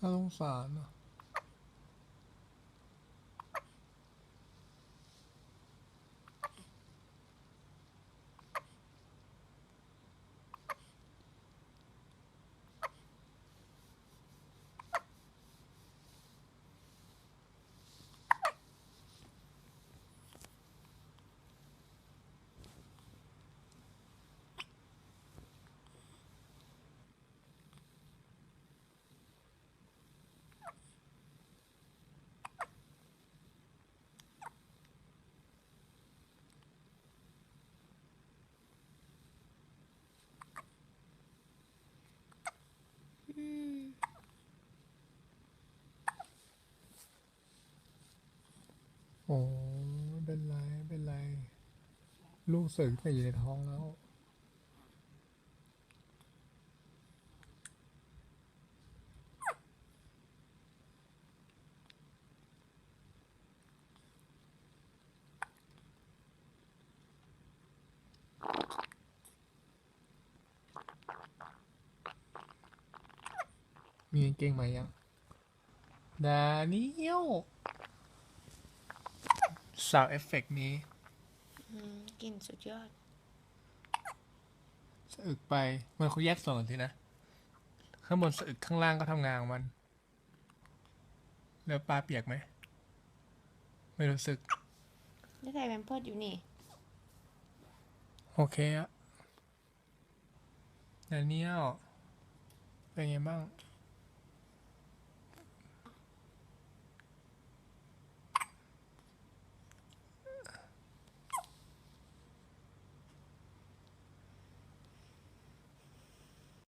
น่าสงสารอะอืมโอ้ไม่เป็นไรไม่เป็นไรลูกเสกแต่อยู่ในท้องแล้วมีกางเกงใหม่ยังดานิเอลสาวเอฟเฟกต์นี้กลิ่นสุดยอดสะอึกไปมันเขาแยกส่วนกันทีนะข้างบนสะอึกข้างล่างก็ทำงานของมันแล้วปลาเปียกไหมไม่รู้สึกได้ใส่แพมเพิร์สอยู่นี่โอเคอะดานิเอลเป็นไงบ้าง